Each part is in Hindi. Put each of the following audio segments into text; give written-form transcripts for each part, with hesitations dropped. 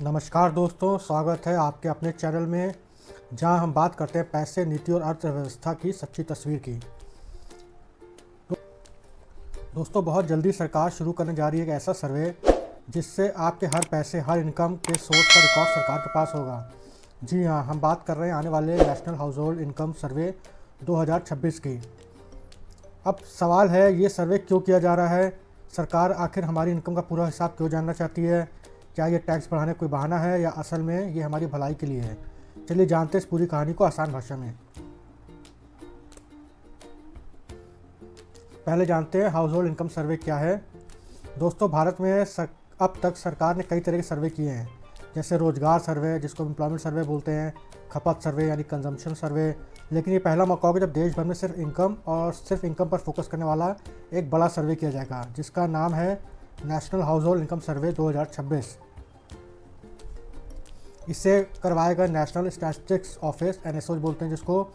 नमस्कार दोस्तों, स्वागत है आपके अपने चैनल में जहां हम बात करते हैं पैसे, नीति और अर्थव्यवस्था की सच्ची तस्वीर की। दोस्तों, बहुत जल्दी सरकार शुरू करने जा रही है एक ऐसा सर्वे जिससे आपके हर पैसे, हर इनकम के सोर्स का रिकॉर्ड सरकार के पास होगा। जी हाँ, हम बात कर रहे हैं आने वाले नेशनल हाउस होल्ड इनकम सर्वे 2026 की। अब सवाल है, ये सर्वे क्यों किया जा रहा है? सरकार आखिर हमारी इनकम का पूरा हिसाब क्यों जानना चाहती है? क्या ये टैक्स बढ़ाने कोई बहाना है या असल में ये हमारी भलाई के लिए है? चलिए जानते हैं इस पूरी कहानी को आसान भाषा में। पहले जानते हैं हाउस होल्ड इनकम सर्वे क्या है। दोस्तों, भारत में अब तक सरकार ने कई तरह के सर्वे किए हैं, जैसे रोजगार सर्वे जिसको एम्प्लॉयमेंट सर्वे बोलते हैं, खपत सर्वे यानी कंजम्पशन सर्वे। लेकिन ये पहला मौका होगा जब देश भर में सिर्फ इनकम पर फोकस करने वाला एक बड़ा सर्वे किया जाएगा, जिसका नाम है नेशनल हाउस होल्ड इनकम सर्वे 2026। इसे करवाएगा नेशनल स्टैटिस्टिक्स ऑफिस, NSO बोलते हैं जिसको,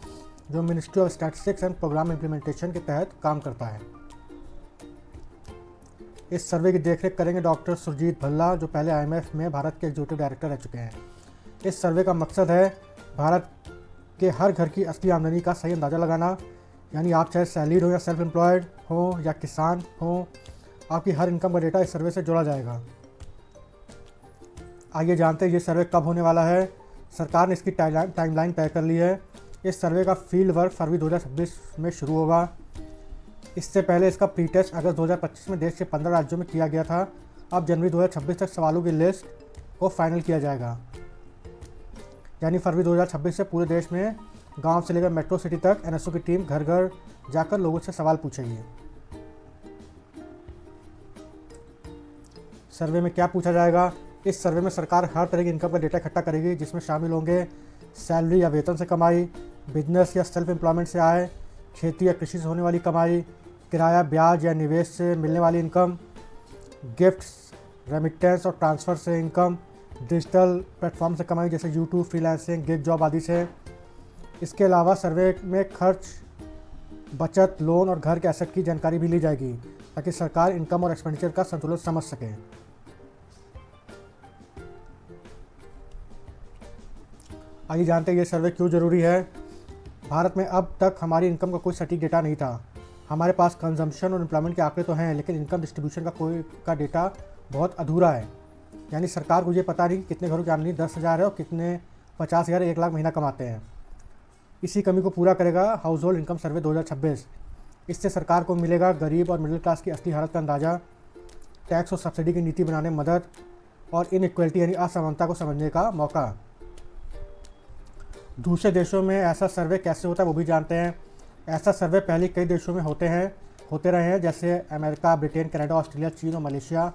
जो ministry of statistics and program implementation के तहत काम करता है। इस सर्वे की देखरेख करेंगे डॉक्टर सुरजीत भल्ला, जो पहले IMF में भारत के एग्जीक्यूटिव डायरेक्टर रह चुके हैं। इस सर्वे का मकसद है भारत के हर घर की असली आमदनी का सही अंदाज़ा लगाना, यानी आप चाहे सैलरीड हो या सेल्फ एम्प्लॉयड हो या किसान हो, आपकी हर इनकम का डेटा इस सर्वे से जोड़ा जाएगा। आइए जानते हैं ये सर्वे कब होने वाला है। सरकार ने इसकी टाइमलाइन तय कर ली है। इस सर्वे का फील्ड वर्क फरवरी 2026 में शुरू होगा। इससे पहले इसका प्री टेस्ट अगस्त 2025 में देश के 15 राज्यों में किया गया था। अब जनवरी 2026 तक सवालों की लिस्ट को फाइनल किया जाएगा, यानी फरवरी 2026 से पूरे देश में गांव से लेकर मेट्रो सिटी तक NSO की टीम घर घर जाकर लोगों से सवाल पूछेगी। सर्वे में क्या पूछा जाएगा? इस सर्वे में सरकार हर तरह की इनकम का डेटा इकट्ठा करेगी, जिसमें शामिल होंगे सैलरी या वेतन से कमाई, बिजनेस या सेल्फ एम्प्लॉयमेंट से आय, खेती या कृषि से होने वाली कमाई, किराया, ब्याज या निवेश से मिलने वाली इनकम, गिफ्ट्स, रेमिटेंस और ट्रांसफ़र से इनकम, डिजिटल प्लेटफॉर्म से कमाई जैसे YouTube, फ्रीलांसिंग, गिग जॉब आदि से। इसके अलावा सर्वे में खर्च, बचत, लोन और घर के एसेट की जानकारी भी ली जाएगी, ताकि सरकार इनकम और एक्सपेंडिचर का संतुलन समझ सके। आइए जानते हैं ये सर्वे क्यों ज़रूरी है। भारत में अब तक हमारी इनकम का कोई सटीक डेटा नहीं था। हमारे पास कंजम्पशन और एम्प्लॉयमेंट के आंकड़े तो हैं, लेकिन इनकम डिस्ट्रीब्यूशन का डेटा बहुत अधूरा है। यानी सरकार को ये पता नहीं कि कितने घरों की आमदनी 10,000 है और कितने 50,000, 1 लाख महीना कमाते हैं। इसी कमी को पूरा करेगा हाउस होल्ड इनकम सर्वे 2026। इससे सरकार को मिलेगा गरीब और मिडिल क्लास की असली हालत का अंदाज़ा, टैक्स और सब्सिडी की नीति बनाने में मदद और इनइक्वलिटी यानी असमानता को समझने का मौका। दूसरे देशों में ऐसा सर्वे कैसे होता है वो भी जानते हैं। ऐसा सर्वे पहले कई देशों में होते रहे हैं, जैसे अमेरिका, ब्रिटेन, कनाडा, ऑस्ट्रेलिया, चीन और मलेशिया।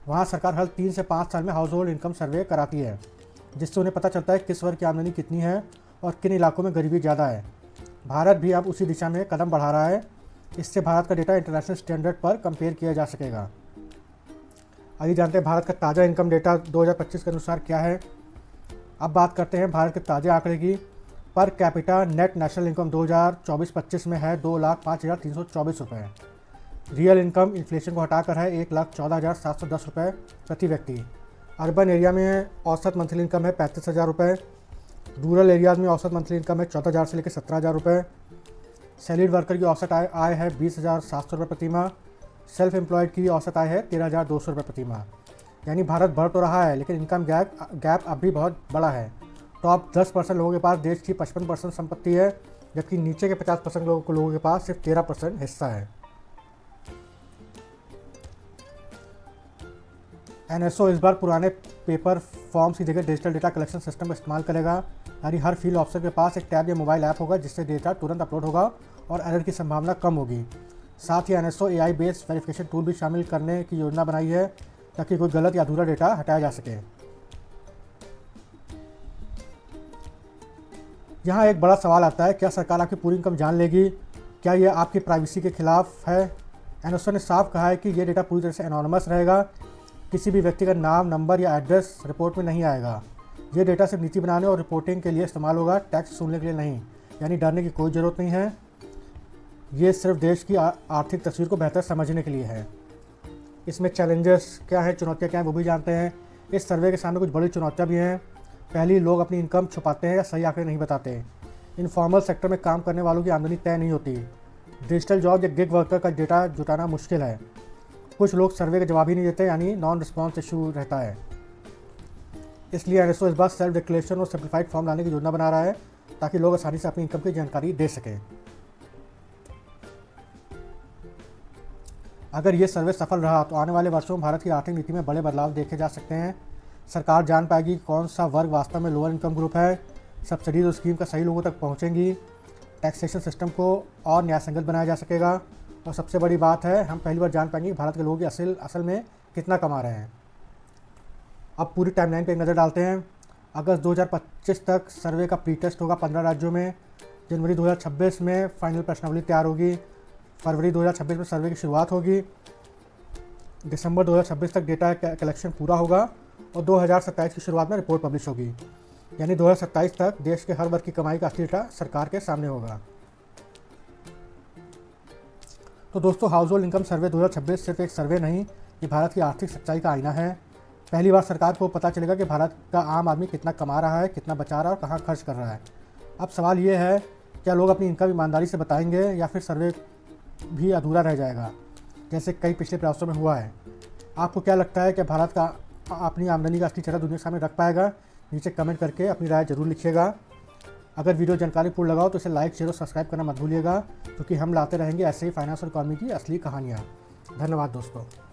वहाँ सरकार हर 3 से 5 साल में हाउस होल्ड इनकम सर्वे कराती है, जिससे उन्हें पता चलता है किस वर्ग की आमदनी कितनी है और किन इलाकों में गरीबी ज़्यादा है। भारत भी अब उसी दिशा में कदम बढ़ा रहा है। इससे भारत का डेटा इंटरनेशनल स्टैंडर्ड पर कंपेयर किया जा सकेगा। आइए जानते हैं भारत का ताज़ा इनकम डेटा 2025 के अनुसार क्या है। अब बात करते हैं भारत के ताज़ा आंकड़े की। Per capita net national income 2024-25 में है 2,05,324 रुपये। रियल इनकम इन्फ्लेशन को हटाकर है 1,14,710 रुपये प्रति व्यक्ति। अर्बन एरिया में औसत मंथली इनकम है 35,000 रुपये। रूरल एरियाज़ में औसत मंथली इनकम है 14,000 से लेकर 17,000 रुपये। सैलरीड वर्कर की औसत आय है 20,700 रुपये प्रति माह। सेल्फ एम्प्लॉयड की औसत आय है 13,200 रुपये प्रति माह। यानी भारत बढ़ तो रहा है, लेकिन इनकम गैप अब भी बहुत बड़ा है। टॉप 10% लोगों के पास देश की 55% संपत्ति है, जबकि नीचे के 50% लोगों के पास सिर्फ 13% हिस्सा है। NSO इस बार पुराने पेपर फॉर्म्स की जगह डिजिटल डेटा कलेक्शन सिस्टम का इस्तेमाल करेगा। यानी हर फील्ड ऑफिसर के पास एक टैब या मोबाइल ऐप होगा, जिससे डेटा तुरंत अपलोड होगा और एरर की संभावना कम होगी। साथ ही NSO AI based verification tool भी शामिल करने की योजना बनाई है, ताकि कोई गलत या अधूरा डेटा हटाया जा सके। यहाँ एक बड़ा सवाल आता है, क्या सरकार आपकी पूरी इनकम जान लेगी? क्या ये आपकी प्राइवेसी के खिलाफ है? NSO ने साफ कहा है कि ये डेटा पूरी तरह से एनोनिमस रहेगा। किसी भी व्यक्ति का नाम, नंबर या एड्रेस रिपोर्ट में नहीं आएगा। ये डेटा सिर्फ नीति बनाने और रिपोर्टिंग के लिए इस्तेमाल होगा, टैक्स सुनने के लिए नहीं। यानी डरने की कोई ज़रूरत नहीं है। ये सिर्फ देश की आर्थिक तस्वीर को बेहतर समझने के लिए है। इसमें चैलेंजेस क्या हैं, चुनौतियाँ क्या हैं, वो भी जानते हैं। इस सर्वे के सामने कुछ बड़ी चुनौतियाँ भी हैं। पहली, लोग अपनी इनकम छुपाते हैं या सही आंकड़े नहीं बताते। इनफॉर्मल सेक्टर में काम करने वालों की आमदनी तय नहीं होती। डिजिटल जॉब या गिग वर्कर का डेटा जुटाना मुश्किल है। कुछ लोग सर्वे का जवाब ही नहीं देते, यानी नॉन रिस्पॉन्स इशू रहता है। इसलिए एनएसओ इस बार सेल्फ डिक्लेरेशन और सिंप्लीफाइड फॉर्म लाने की योजना बना रहा है ताकि लोग आसानी से अपनी इनकम की जानकारी दे सकें। अगर ये सर्वे सफल रहा तो आने वाले वर्षों में भारत की आर्थिक नीति में बड़े बदलाव देखे जा सकते हैं। सरकार जान पाएगी कौन सा वर्ग वास्तव में लोअर इनकम ग्रुप है। सब्सिडीज और स्कीम का सही लोगों तक पहुंचेंगी। टैक्सेशन सिस्टम को और न्यायसंगत बनाया जा सकेगा। और सबसे बड़ी बात है, हम पहली बार जान पाएंगे कि भारत के लोग असल में कितना कमा रहे हैं। अब पूरी टाइमलाइन पर एक नज़र डालते हैं। अगस्त 2025 तक सर्वे का प्री टेस्ट होगा 15 राज्यों में। जनवरी 2026 में फाइनल प्रश्नावली तैयार होगी। फरवरी 2026 में सर्वे की शुरुआत होगी। दिसंबर 2026 तक डेटा कलेक्शन पूरा होगा और 2027 की शुरुआत में रिपोर्ट पब्लिश होगी। यानी 2027 तक देश के हर वर्ग की कमाई का असली डेटा सरकार के सामने होगा। तो दोस्तों, हाउस होल्ड इनकम सर्वे 2026 सिर्फ एक सर्वे नहीं, ये भारत की आर्थिक सच्चाई का आईना है। पहली बार सरकार को पता चलेगा कि भारत का आम आदमी कितना कमा रहा है, कितना बचा रहा है और कहाँ खर्च कर रहा है। अब सवाल ये है, क्या लोग अपनी इनकम ईमानदारी से बताएंगे या फिर सर्वे भी अधूरा रह जाएगा, जैसे कई पिछले प्रयासों में हुआ है। आपको क्या लगता है कि भारत का अपनी आमदनी का असली चेहरा दुनिया के सामने रख पाएगा? नीचे कमेंट करके अपनी राय जरूर लिखिएगा। अगर वीडियो जानकारीपूर्ण लगा हो तो इसे लाइक, शेयर और सब्सक्राइब करना मत भूलिएगा, क्योंकि हम लाते रहेंगे ऐसे ही फाइनेंस और इकॉनमी की असली कहानियाँ। धन्यवाद दोस्तों।